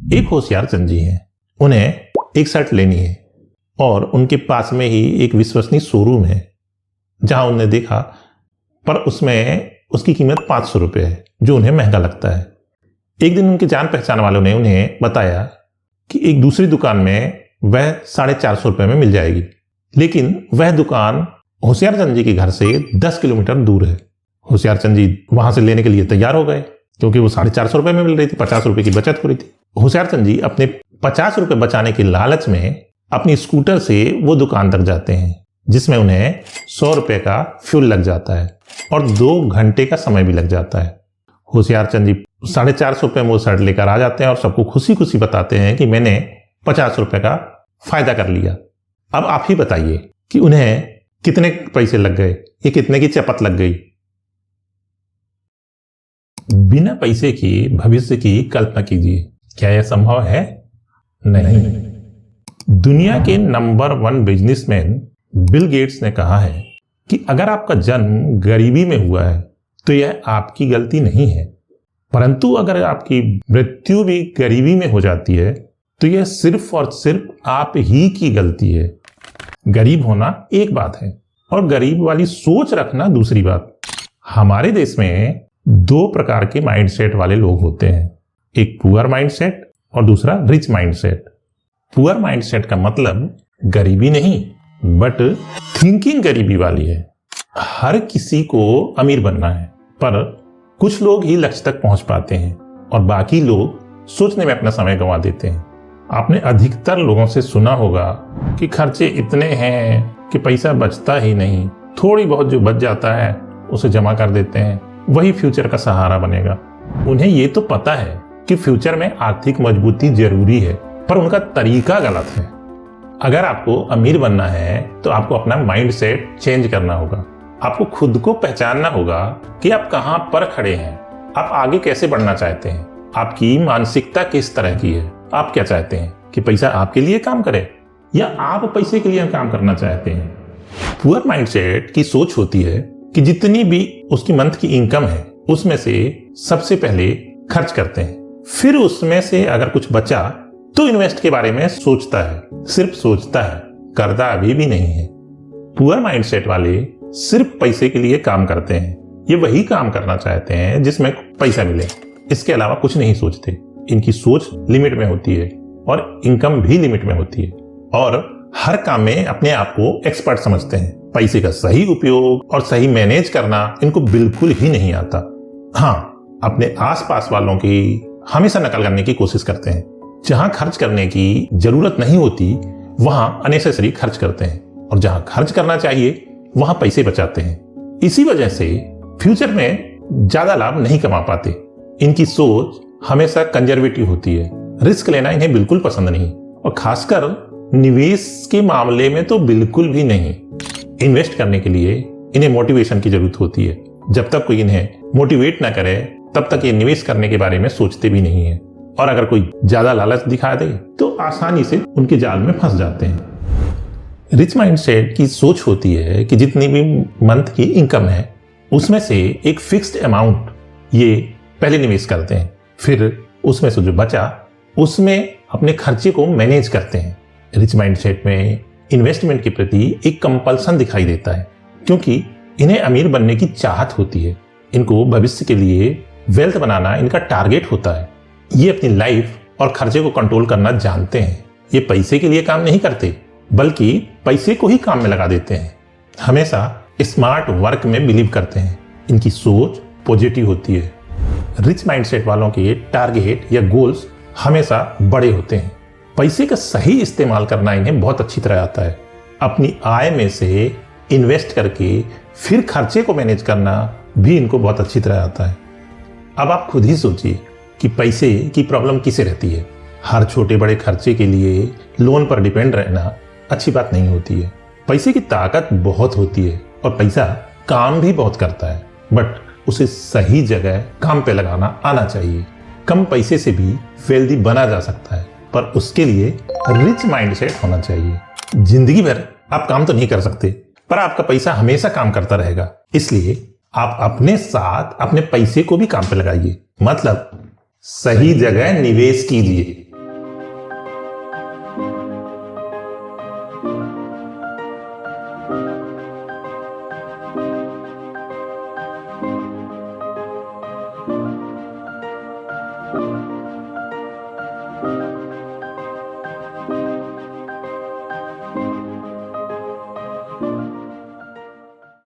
एक होशियार चंद जी हैं, उन्हें एक शर्ट लेनी है और उनके पास में ही एक विश्वसनीय शोरूम है जहां उन्हें देखा, पर उसमें उसकी कीमत 500 रुपये है, जो उन्हें महंगा लगता है। एक दिन उनके जान पहचान वालों ने उन्हें बताया कि एक दूसरी दुकान में वह 450 रुपये में मिल जाएगी, लेकिन वह दुकान होशियार चंद जी के घर से 10 किलोमीटर दूर है। होशियार चंद जी वहां से लेने के लिए तैयार हो गए, क्योंकि वो 450 रुपये में मिल रही थी, 50 रुपये की बचत हो रही थी। होशियार चंद जी अपने 50 रुपये बचाने के लालच में अपनी स्कूटर से वो दुकान तक जाते हैं, जिसमें उन्हें 100 रुपये का फ्यूल लग जाता है और 2 घंटे का समय भी लग जाता है। होशियार चंद जी 450 रुपये में वो शर्ट लेकर आ जाते हैं और सबको खुशी खुशी बताते हैं कि मैंने 50 रुपये का फायदा कर लिया। अब आप ही बताइए कि उन्हें कितने पैसे लग गए, ये कितने की चपत लग गई। बिना पैसे की भविष्य की कल्पना कीजिए, क्या यह संभव है? नहीं। दुनिया के नंबर 1 बिजनेसमैन बिल गेट्स ने कहा है कि अगर आपका जन्म गरीबी में हुआ है तो यह आपकी गलती नहीं है, परंतु अगर आपकी मृत्यु भी गरीबी में हो जाती है तो यह सिर्फ और सिर्फ आप ही की गलती है। गरीब होना एक बात है और गरीब वाली सोच रखना दूसरी बात। हमारे देश में 2 प्रकार के माइंडसेट वाले लोग होते हैं, एक पुअर माइंडसेट और दूसरा रिच माइंडसेट। पुअर माइंडसेट का मतलब गरीबी नहीं, बट थिंकिंग गरीबी वाली है। हर किसी को अमीर बनना है, पर कुछ लोग ही लक्ष्य तक पहुंच पाते हैं और बाकी लोग सोचने में अपना समय गंवा देते हैं। आपने अधिकतर लोगों से सुना होगा कि खर्चे इतने हैं कि पैसा बचता ही नहीं, थोड़ी बहुत जो बच जाता है उसे जमा कर देते हैं, वही फ्यूचर का सहारा बनेगा। उन्हें ये तो पता है कि फ्यूचर में आर्थिक मजबूती जरूरी है, पर उनका तरीका गलत है। अगर आपको अमीर बनना है तो आपको अपना माइंडसेट चेंज करना होगा। आपको खुद को पहचानना होगा कि आप कहां पर खड़े हैं, आप आगे कैसे बढ़ना चाहते हैं, आपकी मानसिकता किस तरह की है। आप क्या चाहते हैं कि पैसा आपके लिए काम करे या आप पैसे के लिए काम करना चाहते हैं? पुअर माइंडसेट की सोच होती है कि जितनी भी उसकी मंथ की इनकम है उसमें से सबसे पहले खर्च करते हैं, फिर उसमें से अगर कुछ बचा तो इन्वेस्ट के बारे में सोचता है। सिर्फ सोचता है, करता अभी भी नहीं है। पुअर माइंडसेट वाले सिर्फ पैसे के लिए काम करते हैं। ये वही काम करना चाहते हैं जिसमें पैसा मिले, इसके अलावा कुछ नहीं सोचते। इनकी सोच लिमिट में होती है और इनकम भी लिमिट में होती है और हर काम में अपने आप को एक्सपर्ट समझते हैं। पैसे का सही उपयोग और सही मैनेज करना इनको बिल्कुल ही नहीं आता। हाँ, अपने आसपास वालों की हमेशा नकल करने की कोशिश करते हैं। जहां खर्च करने की जरूरत नहीं होती वहां अननेसेसरी खर्च करते हैं और जहां खर्च करना चाहिए वहां पैसे बचाते हैं। इसी वजह से फ्यूचर में ज्यादा लाभ नहीं कमा पाते। इनकी सोच हमेशा कंजर्वेटिव होती है। रिस्क लेना इन्हें बिल्कुल पसंद नहीं और खासकर निवेश के मामले में तो बिल्कुल भी नहीं। इन्वेस्ट करने के लिए इन्हें मोटिवेशन की जरूरत होती है। जब तक कोई इन्हें मोटिवेट ना करे तब तक ये निवेश करने के बारे में सोचते भी नहीं है और अगर कोई ज्यादा लालच दिखा दे तो आसानी से उनके जाल में फंस जाते हैं। रिच माइंडसेट की सोच होती है कि जितनी भी मंथ की इनकम है उसमें से एक फिक्स्ड अमाउंट ये पहले निवेश करते हैं, फिर उसमें से जो बचा उसमें अपने खर्चे को मैनेज करते हैं। रिच माइंडसेट में इन्वेस्टमेंट के प्रति एक कंपल्सन दिखाई देता है, क्योंकि इन्हें अमीर बनने की चाहत होती है। इनको भविष्य के लिए वेल्थ बनाना इनका टारगेट होता है। ये अपनी लाइफ और खर्चे को कंट्रोल करना जानते हैं। ये पैसे के लिए काम नहीं करते बल्कि पैसे को ही काम में लगा देते हैं। हमेशा स्मार्ट वर्क में बिलीव करते हैं। इनकी सोच पॉजिटिव होती है। रिच माइंडसेट वालों के टारगेट या गोल्स हमेशा बड़े होते हैं। पैसे का सही इस्तेमाल करना इन्हें बहुत अच्छी तरह आता है। अपनी आय में से इन्वेस्ट करके फिर खर्चे को मैनेज करना भी इनको बहुत अच्छी तरह आता है। अब आप खुद ही सोचिए कि पैसे की प्रॉब्लम किसे रहती है। हर छोटे बड़े खर्चे के लिए लोन पर डिपेंड रहना अच्छी बात नहीं होती है। पैसे की ताकत बहुत होती है और पैसा काम भी बहुत करता है, बट उसे सही जगह काम पे लगाना आना चाहिए। कम पैसे से भी वेल्दी बना जा सकता है, पर उसके लिए रिच माइंडसेट होना चाहिए। जिंदगी भर आप काम तो नहीं कर सकते, पर आपका पैसा हमेशा काम करता रहेगा। इसलिए आप अपने साथ अपने पैसे को भी काम पे लगाइए, मतलब सही जगह निवेश कीजिए।